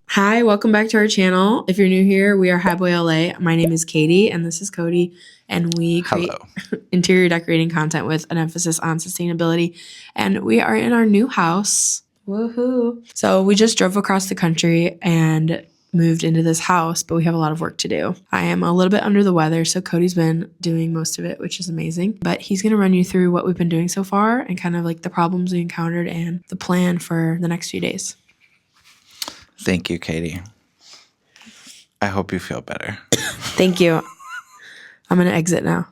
Hi, welcome back to our channel. If you're new here, we are Hi Boy LA. My name is Katie and this is Cody, and we create interior decorating content with an emphasis on sustainability. And we are in our new house. Woohoo! So we just drove across the country and moved into this house, but we have a lot of work to do. I am a little bit under the weather, so Cody's been doing most of it, which is amazing. But he's going to run you through what we've been doing so far and kind of like the problems we encountered and the plan for the next few days. Thank you, Katie. I hope you feel better. Thank you. I'm going to exit now.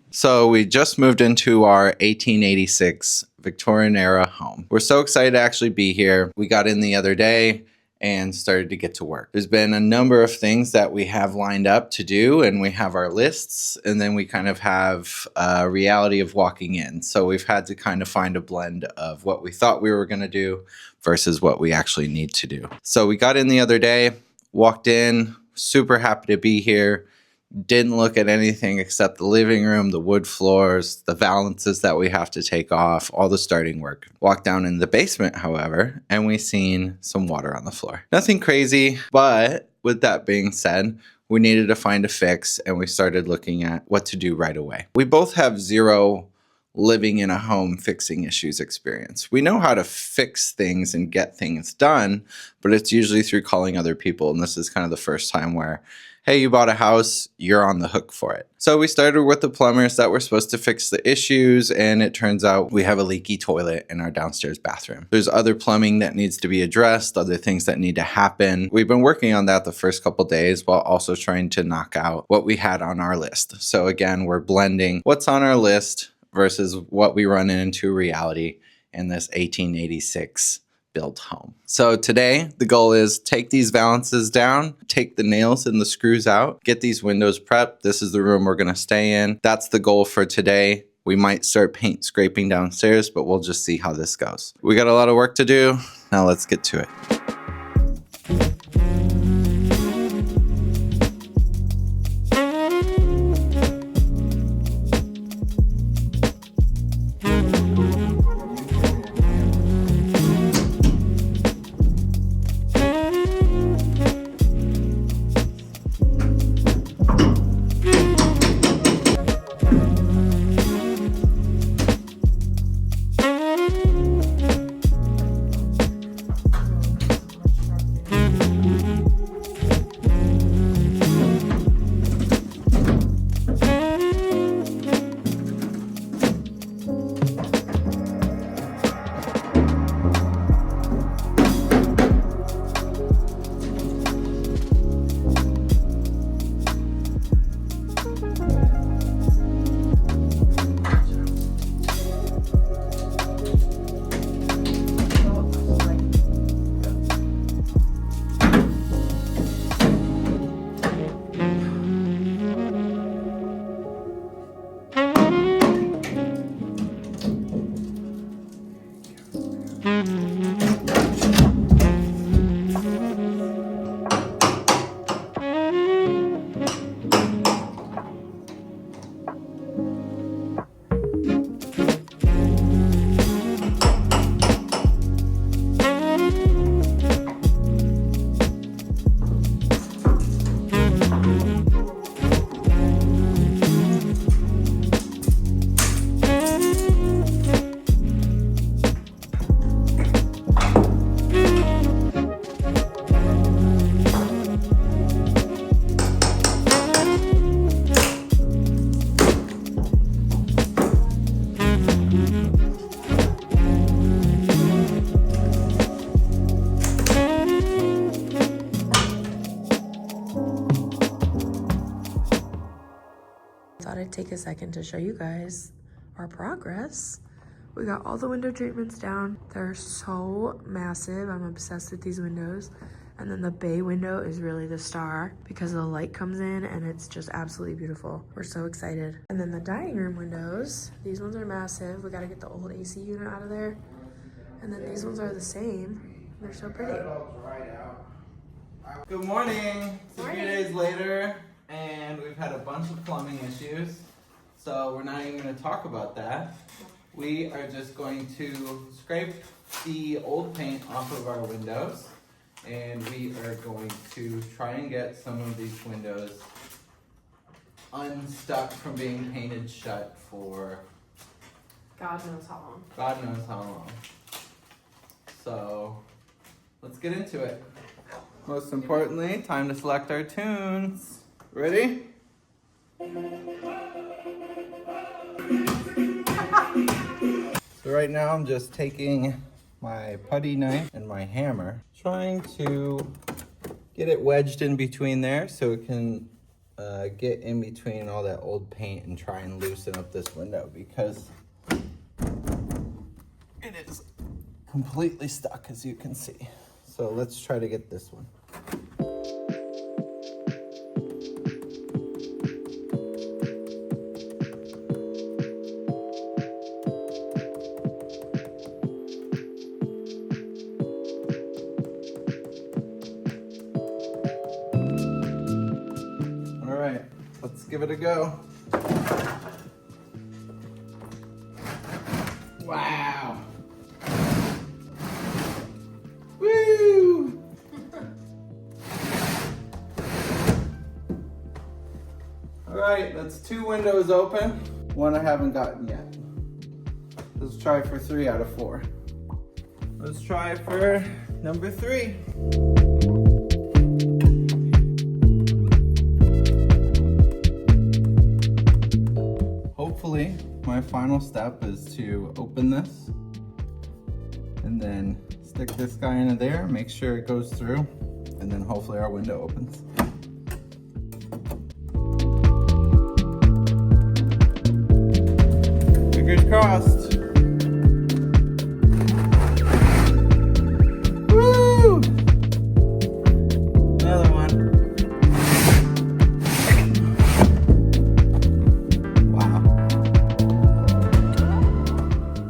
So we just moved into our 1886 Victorian era home. We're so excited to actually be here. We got in the other day and started to get to work. There's been a number of things that we have lined up to do, and we have our lists, and then we kind of have a reality of walking in. So we've had to kind of find a blend of what we thought we were going to do versus what we actually need to do. So we got in the other day, walked in, super happy to be here. Didn't look at anything except the living room, the wood floors, the valances that we have to take off, all the starting work. Walked down in the basement, however, and we seen some water on the floor. Nothing crazy, but with that being said, we needed to find a fix, and we started looking at what to do right away. We both have zero living in a home fixing issues experience. We know how to fix things and get things done, but it's usually through calling other people, and this is kind of the first time where, hey, you bought a house, you're on the hook for it. So we started with the plumbers that were supposed to fix the issues, and it turns out we have a leaky toilet in our downstairs bathroom. There's other plumbing that needs to be addressed, other things that need to happen. We've been working on that the first couple days while also trying to knock out what we had on our list. So again, we're blending what's on our list versus what we run into reality in this 1886 built home. So today, the goal is take these valances down, take the nails and the screws out, get these windows prepped. This is the room we're going to stay in. That's the goal for today. We might start paint scraping downstairs, but we'll just see how this goes. We got a lot of work to do. Now let's get to it. Thought I'd take a second to show you guys our progress. We got all the window treatments down. They're so massive. I'm obsessed with these windows. And then the bay window is really the star because the light comes in and it's just absolutely beautiful. We're so excited. And then the dining room windows, these ones are massive. We gotta get the old AC unit out of there. And then these ones are the same. They're so pretty. Good morning. It's a few days later. and we've had a bunch of plumbing issues, so we're not even going to talk about that. We are just going to scrape the old paint off of our windows, and we are going to try and get some of these windows unstuck from being painted shut for God knows how long. God knows how long. So let's get into it. Most importantly, time to select our tunes. Ready? So right now I'm just taking my putty knife and my hammer, trying to get it wedged in between there so it can get in between all that old paint and try and loosen up this window, because it is completely stuck, as you can see. So let's try to get this one. All right, let's give it a go. Wow. Woo! All right, that's 2 windows open. One I haven't gotten yet. Let's try for 3 out of 4. Let's try for number 3. Hopefully, my final step is to open this and then stick this guy into there, make sure it goes through, and then hopefully our window opens. Fingers crossed. Woo! Another one. Wow.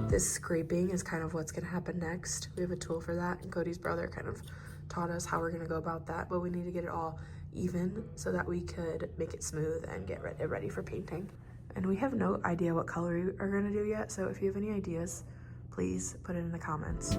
This scraping is kind of what's going to happen next. We have a tool for that, and Cody's brother kind of taught us how we're going to go about that, but we need to get it all even so that we could make it smooth and get it ready for painting. And we have no idea what color we are going to do yet, so if you have any ideas, please put it in the comments.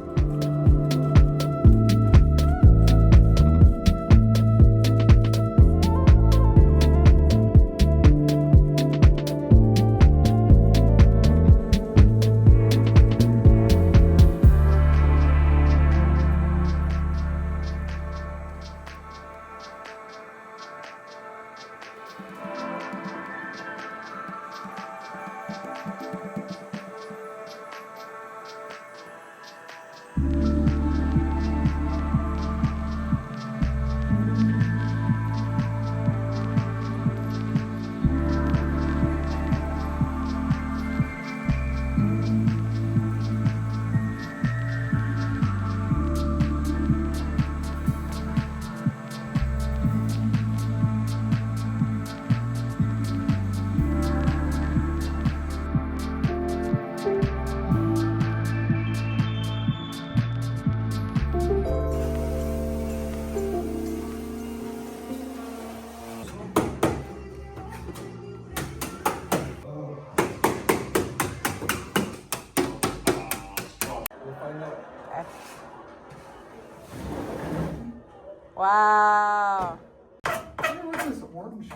Wow. What's this orange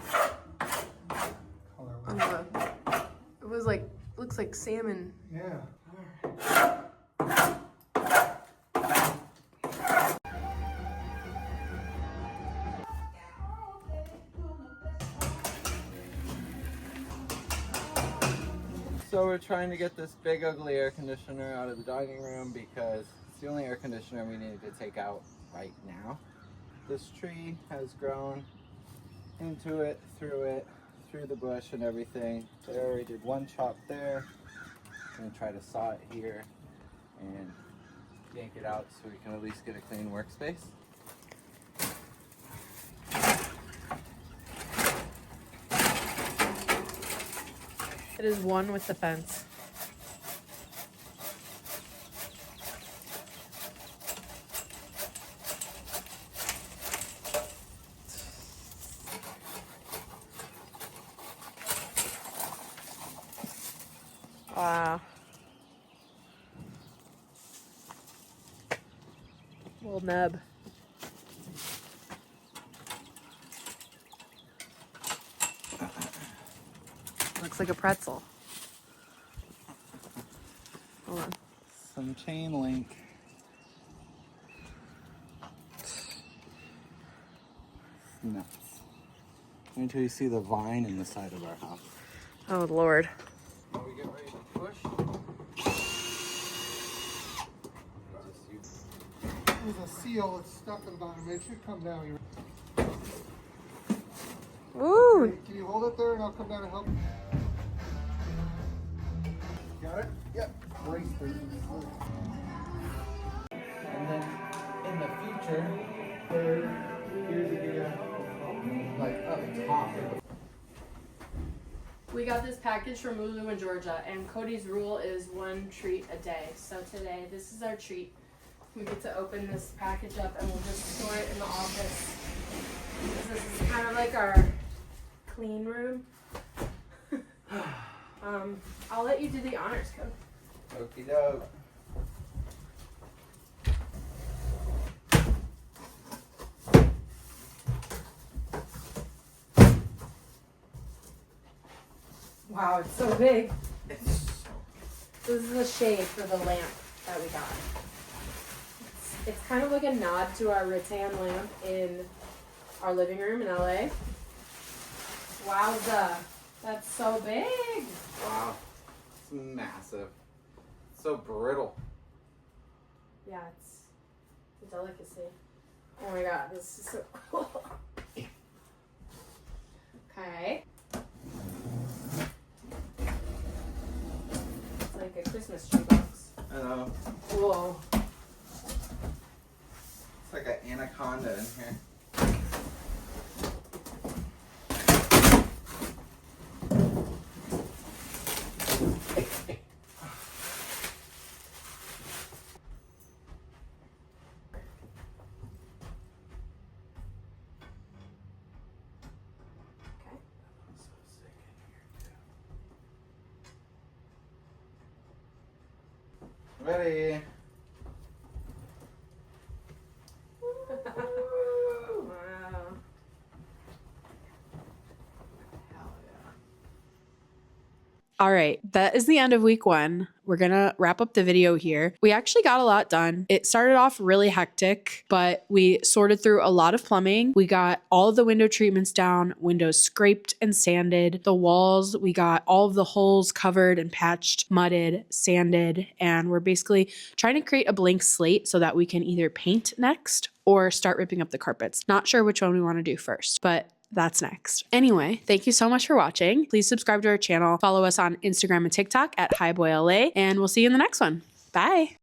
color? It was like, looks like salmon. Yeah. So we're trying to get this big ugly air conditioner out of the dining room because it's the only air conditioner we needed to take out right now. This tree has grown into it, through the bush and everything. So I already did one chop there. I'm gonna try to saw it here and yank it out so we can at least get a clean workspace. It is one with the fence. Wow. Little nub. Looks like a pretzel. Hold on. Some chain link. Nuts. Wait until you see the vine in the side of our house. Oh, Lord. Are we getting ready to push? There's a seal that's stuck in the bottom. It should come down. Ooh. Can you hold it there and I'll come down and help? Got it? Yep. Brace this. And then in the future, here's a good like up top. We got this package from Lulu in Georgia, and Cody's rule is 1 treat a day. So today, this is our treat. We get to open this package up and we'll just store it in the office. This is kind of like our clean room. I'll let you do the honors, Cody. Okie doke. Wow, it's so big. It's so This is the shade for the lamp that we got. It's kind of like a nod to our rattan lamp in our living room in LA. Wowza. That's so big. wow. It's massive. It's so brittle. Yeah, it's a delicacy. Oh my god, this is so cool. Okay. It's like a Christmas tree box. I know. Whoa. It's like an anaconda in here. Ready? Wow. All right, that is the end of week 1. We're gonna wrap up the video here. We actually got a lot done. It started off really hectic, but we sorted through a lot of plumbing. We got all of the window treatments down, windows scraped and sanded. The walls, we got all of the holes covered and patched, mudded, sanded, and we're basically trying to create a blank slate so that we can either paint next or start ripping up the carpets. Not sure which one we want to do first, but that's next. Anyway, thank you so much for watching. Please subscribe to our channel. Follow us on Instagram and TikTok at HighBoyLA, and we'll see you in the next one. Bye.